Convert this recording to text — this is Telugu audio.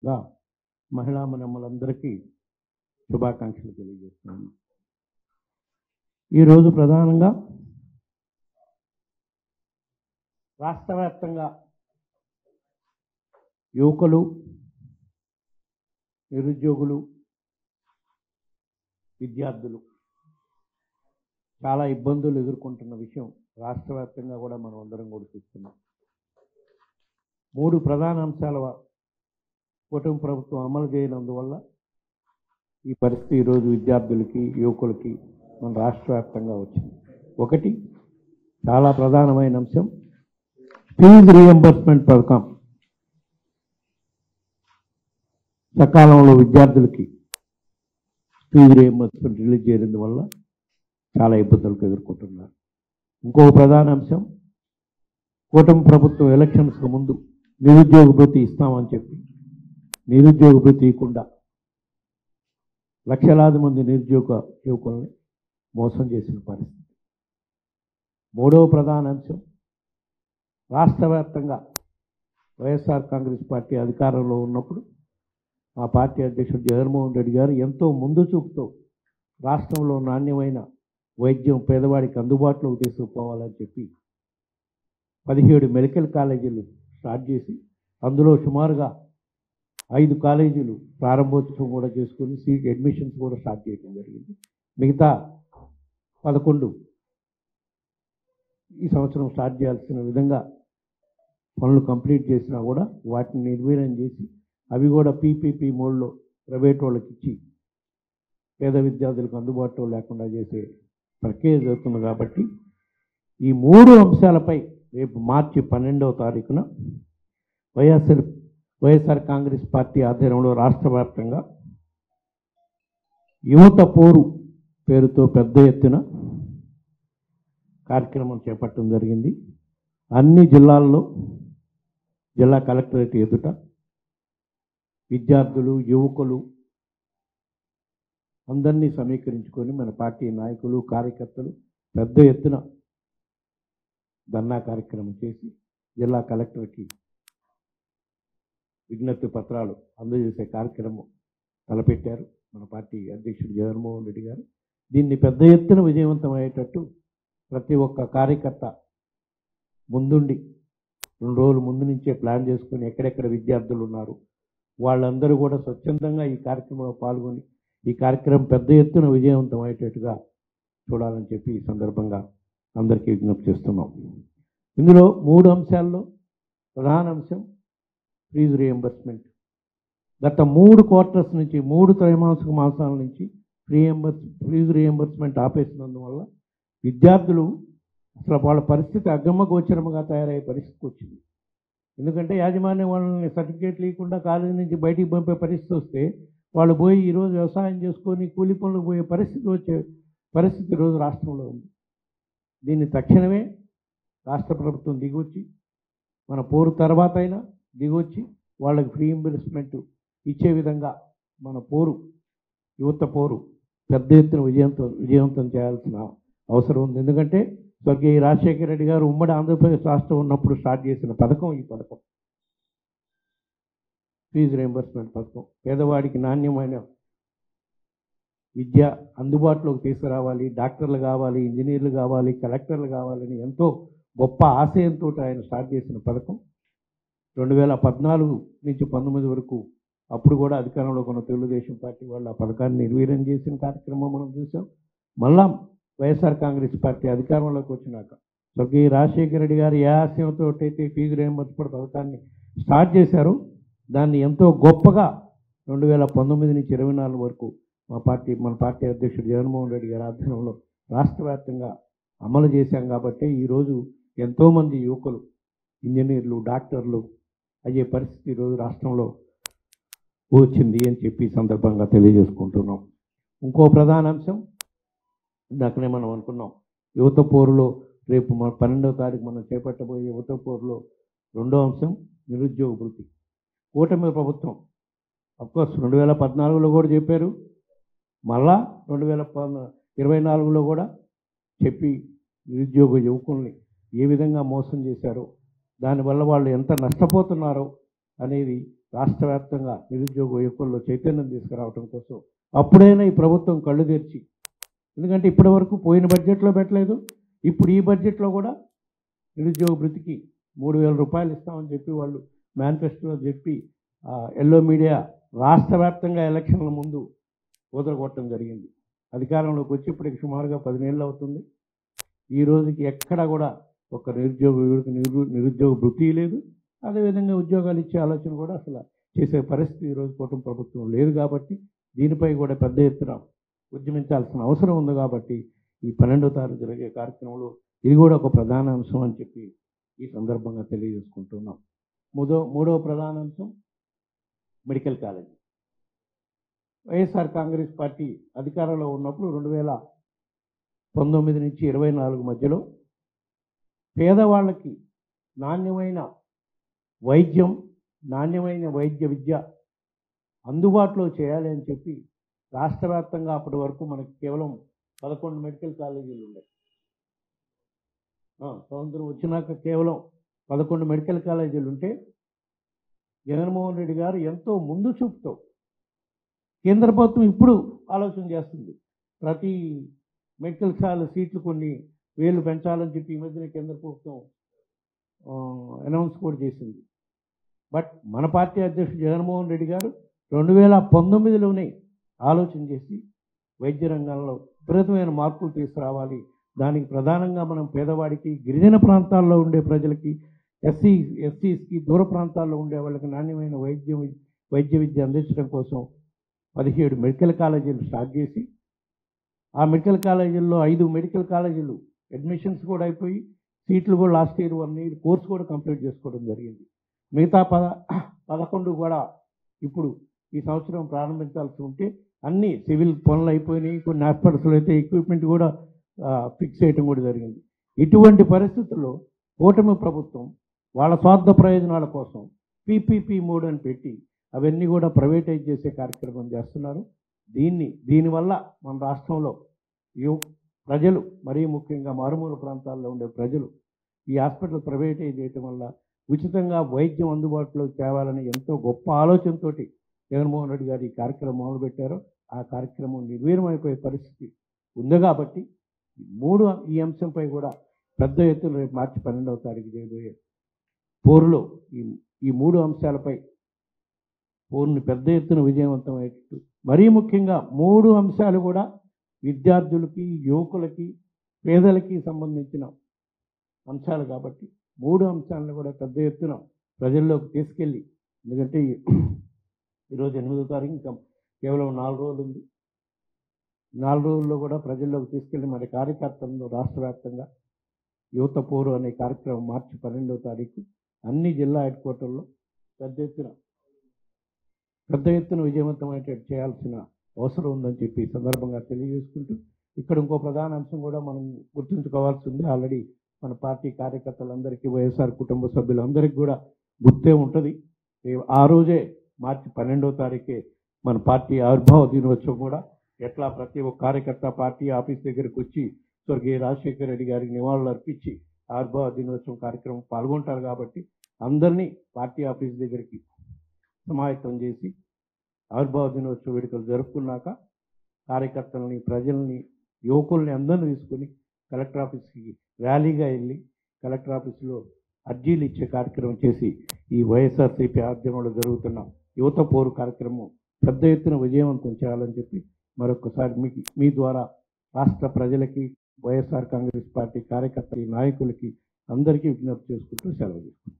మహిళా మనందరికీ శుభాకాంక్షలు తెలియజేస్తున్నాను. ఈరోజు ప్రధానంగా రాష్ట్ర వ్యాప్తంగా యువకులు, నిరుద్యోగులు, విద్యార్థులు చాలా ఇబ్బందులు ఎదుర్కొంటున్న విషయం రాష్ట్ర వ్యాప్తంగా కూడా మనం అందరం కూడా చూస్తున్నాం. 3 ప్రధాన అంశాల కూటమి ప్రభుత్వం అమలు చేయనందువల్ల ఈ పరిస్థితి ఈరోజు విద్యార్థులకి, యువకులకి మన రాష్ట్ర వ్యాప్తంగా వచ్చింది. ఒకటి చాలా ప్రధానమైన అంశం, ఫీజు రీఎంబర్స్మెంట్ పథకం సకాలంలో విద్యార్థులకి ఫీజు రీఎంబర్స్మెంట్ రిలీజ్ చేయడం వల్ల చాలా ఇబ్బందులకు ఎదుర్కొంటున్నారు. ఇంకో ప్రధాన అంశం, కూటమి ప్రభుత్వం ఎలక్షన్స్కు ముందు నిరుద్యోగ భృతి ఇస్తామని చెప్పి నిరుద్యోగ భృతి ఇవ్వకుండా లక్షలాది మంది నిరుద్యోగ యువకుల్ని మోసం చేసిన పరిస్థితి. మూడవ ప్రధాన అంశం, రాష్ట్ర వ్యాప్తంగా వైఎస్ఆర్ కాంగ్రెస్ పార్టీ అధికారంలో ఉన్నప్పుడు మా పార్టీ అధ్యక్షుడు జగన్మోహన్ రెడ్డి గారు ఎంతో ముందు చూపుతో రాష్ట్రంలో నాణ్యమైన వైద్యం పేదవాడికి అందుబాటులోకి తీసుకుపోవాలని చెప్పి 17 మెడికల్ కాలేజీలు స్టార్ట్ చేసి అందులో సుమారుగా 5 కాలేజీలు ప్రారంభోత్సవం కూడా చేసుకొని సీట్ అడ్మిషన్స్ కూడా స్టార్ట్ చేయడం జరిగింది. మిగతా 11 ఈ సంవత్సరం స్టార్ట్ చేయాల్సిన విధంగా పనులు కంప్లీట్ చేసినా కూడా వాటిని నిర్వీర్యం చేసి అవి కూడా పీపీపీ మోడ్లో ప్రైవేట్ వాళ్ళకి ఇచ్చి పేద విద్యార్థులకు అందుబాటులో లేకుండా చేసే ప్రక్రియ జరుగుతుంది. కాబట్టి ఈ 3 అంశాలపై రేపు మార్చి 12వ తారీఖున వైఎస్ఆర్ కాంగ్రెస్ పార్టీ ఆధ్వర్యంలో రాష్ట్ర వ్యాప్తంగా యువత పోరు పేరుతో పెద్ద ఎత్తున కార్యక్రమం చేపట్టడం జరిగింది. అన్ని జిల్లాల్లో జిల్లా కలెక్టరేట్ ఎదుట విద్యార్థులు, యువకులు అందరినీ సమీకరించుకొని మన పార్టీ నాయకులు, కార్యకర్తలు పెద్ద ఎత్తున ధర్నా కార్యక్రమం చేసి జిల్లా కలెక్టర్కి విజ్ఞప్తి పత్రాలు అందజేసే కార్యక్రమం తలపెట్టారు మన పార్టీ అధ్యక్షుడు జగన్మోహన్ రెడ్డి గారు. దీన్ని పెద్ద ఎత్తున విజయవంతమయ్యేటట్టు ప్రతి ఒక్క కార్యకర్త ముందుండి 2 రోజుల ముందు నుంచే ప్లాన్ చేసుకొని ఎక్కడెక్కడ విద్యార్థులు ఉన్నారు వాళ్ళందరూ కూడా స్వచ్ఛందంగా ఈ కార్యక్రమంలో పాల్గొని ఈ కార్యక్రమం పెద్ద ఎత్తున విజయవంతం అయ్యేటట్టుగా చూడాలని చెప్పి ఈ సందర్భంగా అందరికీ విజ్ఞప్తి చేస్తున్నాం. ఇందులో 3 అంశాల్లో ప్రధాన అంశం ఫీజు రీఎంబర్స్మెంట్. గత 3 క్వార్టర్స్ నుంచి 3 త్రైమాసిక మాసాల నుంచి ఫీజు రీఎంబర్స్మెంట్ ఆపేసినందువల్ల విద్యార్థులు అసలు వాళ్ళ పరిస్థితి అగమ్య గోచరముగా తయారయ్యే పరిస్థితి వచ్చింది. ఎందుకంటే యాజమాన్యం వాళ్ళని సర్టిఫికేట్లు ఇవ్వకుండా కాలేజీ నుంచి బయటికి పంపే పరిస్థితి వస్తే వాళ్ళు పోయి ఈరోజు వ్యవసాయం చేసుకొని కూలి పనులకు పోయే పరిస్థితి ఈరోజు రాష్ట్రంలో ఉంది. దీన్ని తక్షణమే రాష్ట్ర ప్రభుత్వం దిగొచ్చి మన పోరు తర్వాత అయినా దిగొచ్చి వాళ్ళకి ఫ్రీ రీయింబర్స్మెంట్ ఇచ్చే విధంగా మన పోరు, యువత పోరు పెద్ద ఎత్తున విజయవంతం చేయాల్సిన అవసరం ఉంది. ఎందుకంటే స్వర్గీయ రాజశేఖర రెడ్డి గారు ఉమ్మడి ఆంధ్రప్రదేశ్ రాష్ట్రం ఉన్నప్పుడు స్టార్ట్ చేసిన పథకం ఈ పథకం, ఫీజు రీయింబర్స్మెంట్ పథకం. పేదవాడికి నాణ్యమైన విద్య అందుబాటులోకి తీసుకురావాలి, డాక్టర్లు కావాలి, ఇంజనీర్లు కావాలి, కలెక్టర్లు కావాలని ఎంతో గొప్ప ఆశయంతో ఆయన స్టార్ట్ చేసిన పథకం. 2014 నుంచి 19 వరకు అప్పుడు కూడా అధికారంలో ఉన్న తెలుగుదేశం పార్టీ వాళ్ళు ఆ పథకాన్ని నిర్వీర్యం చేసిన కార్యక్రమం మనం చూసాం. మళ్ళా వైఎస్ఆర్ కాంగ్రెస్ పార్టీ అధికారంలోకి వచ్చినాక స్వర్గీయ రాజశేఖర రెడ్డి గారు ఏ ఆశయంతో అయితే ఫీజు రీయింబర్స్మెంట్ పథకాన్ని స్టార్ట్ చేశారో దాన్ని ఎంతో గొప్పగా 2019 నుంచి 24 వరకు మన పార్టీ అధ్యక్షుడు జగన్మోహన్ రెడ్డి గారి ఆధ్వర్యంలో రాష్ట్ర వ్యాప్తంగా అమలు చేశాం. కాబట్టి ఈరోజు ఎంతోమంది యువకులు ఇంజనీర్లు, డాక్టర్లు అయ్యే పరిస్థితి ఈరోజు రాష్ట్రంలో వచ్చింది అని చెప్పి సందర్భంగా తెలియజేసుకుంటున్నాం. ఇంకో ప్రధాన అంశం ఇందాకనే మనం అనుకున్నాం, యువత పోరులో రేపు 12వ తారీఖు మనం చేపట్టబోయే యువత పోరులో 2వ అంశం నిరుద్యోగ భృతి. కూటమి ప్రభుత్వం అఫ్కోర్స్ 2014లో కూడా చెప్పారు, మళ్ళా 2024లో కూడా చెప్పి నిరుద్యోగ యువకుల్ని ఏ విధంగా మోసం చేశారో, దానివల్ల వాళ్ళు ఎంత నష్టపోతున్నారో అనేది రాష్ట్ర వ్యాప్తంగా నిరుద్యోగ యువకుల్లో చైతన్యం తీసుకురావడం కోసం అప్పుడైనా ఈ ప్రభుత్వం కళ్ళు తెరిచి, ఎందుకంటే ఇప్పటి వరకు పోయిన బడ్జెట్లో పెట్టలేదు, ఇప్పుడు ఈ బడ్జెట్లో కూడా నిరుద్యోగ భృతికి 3,000 రూపాయలు ఇస్తామని చెప్పి వాళ్ళు మేనిఫెస్టోలో చెప్పి ఎల్లో మీడియా రాష్ట్ర వ్యాప్తంగా ఎలక్షన్ల ముందు వదలగొట్టడం జరిగింది. అధికారంలోకి వచ్చి ఇప్పటికి సుమారుగా 10 నెలలు అవుతుంది. ఈ రోజుకి ఎక్కడా కూడా ఒక నిరుద్యోగ భృతి లేదు. అదేవిధంగా ఉద్యోగాలు ఇచ్చే ఆలోచన కూడా అసలు చేసే పరిస్థితి ఈరోజు కూటమి ప్రభుత్వం లేదు. కాబట్టి దీనిపై కూడా పెద్ద ఎత్తున ఉద్యమించాల్సిన అవసరం ఉంది. కాబట్టి ఈ 12వ తారీఖు జరిగే కార్యక్రమంలో ఇది కూడా ఒక ప్రధాన అంశం అని చెప్పి ఈ సందర్భంగా తెలియజేసుకుంటున్నాం. మూడవ ప్రధాన అంశం medical college. YSR Congress party అధికారంలో ఉన్నప్పుడు 2019 నుంచి 24 మధ్యలో పేదవాళ్ళకి నాణ్యమైన వైద్యం, నాణ్యమైన వైద్య విద్య అందుబాటులో చేయాలి అని చెప్పి రాష్ట్ర వ్యాప్తంగా అప్పటి వరకు మనకి కేవలం 11 మెడికల్ కాలేజీలు ఉన్నాయి. స్వతంత్రం వచ్చినాక కేవలం 11 మెడికల్ కాలేజీలు ఉంటే జగన్మోహన్ రెడ్డి గారు ఎంతో ముందు చూపుతో కేంద్ర ప్రభుత్వం ఇప్పుడు ఆలోచన చేస్తుంది. ప్రతి మెడికల్ కాలేజ్ సీట్లు కొన్ని వేలు పెంచాలని చెప్పి ఈ మధ్యన కేంద్ర ప్రభుత్వం అనౌన్స్ కూడా చేసింది. బట్ మన పార్టీ అధ్యక్షుడు జగన్మోహన్ రెడ్డి గారు 2019లోనే ఆలోచన చేసి వైద్య రంగంలో విపరీతమైన మార్పులు తీసుకురావాలి. దానికి ప్రధానంగా మనం పేదవాడికి, గిరిజన ప్రాంతాల్లో ఉండే ప్రజలకి, ఎస్సీస్కి, దూర ప్రాంతాల్లో ఉండే వాళ్ళకి నాణ్యమైన వైద్య విద్య అందించడం కోసం 17 మెడికల్ కాలేజీలు స్టార్ట్ చేసి, ఆ మెడికల్ కాలేజీల్లో 5 మెడికల్ కాలేజీలు అడ్మిషన్స్ కూడా అయిపోయి సీట్లు కూడా లాస్ట్ ఇయర్ 1 ఇయర్ కోర్స్ కూడా కంప్లీట్ చేసుకోవడం జరిగింది. మిగతా 11 కూడా ఇప్పుడు ఈ సంవత్సరం ప్రారంభించాల్సి ఉంటే అన్ని సివిల్ పనులు అయిపోయినాయి. కొన్ని హాస్పిటల్స్లో అయితే ఎక్విప్మెంట్ కూడా ఫిక్స్ చేయడం కూడా జరిగింది. ఇటువంటి పరిస్థితుల్లో కూటమి ప్రభుత్వం వాళ్ళ స్వార్థ ప్రయోజనాల కోసం PPP మోడ్ అని పెట్టి అవన్నీ కూడా ప్రైవేటైజ్ చేసే కార్యక్రమం చేస్తున్నారు. దీనివల్ల మన రాష్ట్రంలో ప్రజలు, మరీ ముఖ్యంగా మారుమూల ప్రాంతాల్లో ఉండే ప్రజలు ఈ హాస్పిటల్ ప్రైవేటైజ్ చేయడం వల్ల ఉచితంగా వైద్యం అందుబాటులోకి తేవాలని ఎంతో గొప్ప ఆలోచనతో జగన్మోహన్ రెడ్డి గారు ఈ కార్యక్రమం మొదలుపెట్టారో ఆ కార్యక్రమం నిర్వీర్యమైపోయే పరిస్థితి ఉంది. కాబట్టి ఈ అంశంపై కూడా పెద్ద ఎత్తున రేపు మార్చి 12వ తారీఖు చేయబోయే పోరులో ఈ 3 అంశాలపై పోరుని పెద్ద ఎత్తున విజయవంతమయ్యేటట్టు, మరీ ముఖ్యంగా 3 అంశాలు కూడా విద్యార్థులకి, యువకులకి, పేదలకి సంబంధించిన అంశాలు. కాబట్టి 3 అంశాలను కూడా పెద్ద ఎత్తున ప్రజల్లోకి తీసుకెళ్ళి, ఎందుకంటే ఈరోజు 8వ తారీఖు, ఇంకా కేవలం 4 రోజులు ఉంది. 4 రోజుల్లో కూడా ప్రజల్లోకి తీసుకెళ్ళి మరి కార్యకర్తలను రాష్ట్ర వ్యాప్తంగా యువత పోరు అనే కార్యక్రమం మార్చి 12వ తారీఖు అన్ని జిల్లా హెడ్ క్వార్టర్లో పెద్ద ఎత్తున విజయవంతమైనట్టు చేయాల్సిన అవసరం ఉందని చెప్పి ఈ సందర్భంగా తెలియజేసుకుంటూ, ఇక్కడ ఇంకో ప్రధాన అంశం కూడా మనం గుర్తుంచుకోవాల్సి ఉంది. ఆల్రెడీ మన పార్టీ కార్యకర్తలందరికీ, వైఎస్ఆర్ కుటుంబ సభ్యులందరికీ కూడా గుర్తే ఉంటుంది. ఆ రోజే మార్చి 12వ తారీఖే మన పార్టీ ఆవిర్భావ దినోత్సవం కూడా ఎట్లా ప్రతి ఒక్క కార్యకర్త పార్టీ ఆఫీస్ దగ్గరికి వచ్చి స్వర్గీయ రాజశేఖర రెడ్డి గారికి నివాళులు అర్పించి ఆవిర్భావ దినోత్సవం కార్యక్రమం పాల్గొంటారు. కాబట్టి అందరినీ పార్టీ ఆఫీస్ దగ్గరికి సమాయత్తం చేసి ఆవిర్భావ దినోత్సవ వేడుకలు జరుపుకున్నాక కార్యకర్తలని, ప్రజల్ని, యువకుల్ని అందరినీ తీసుకుని కలెక్టర్ ఆఫీస్కి ర్యాలీగా వెళ్ళి కలెక్టర్ ఆఫీస్లో అర్జీలు ఇచ్చే కార్యక్రమం చేసి ఈ వైఎస్ఆర్సీపీ ఆధ్వర్యంలో జరుగుతున్న యువత పోరు కార్యక్రమం పెద్ద ఎత్తున విజయవంతం చేయాలని చెప్పి మరొకసారి మీ ద్వారా రాష్ట్ర ప్రజలకి, వైఎస్ఆర్ కాంగ్రెస్ పార్టీ కార్యకర్తలకి, నాయకులకి అందరికీ విజ్ఞప్తి చేసుకుంటూ సెలవు తీసుకుంటాం.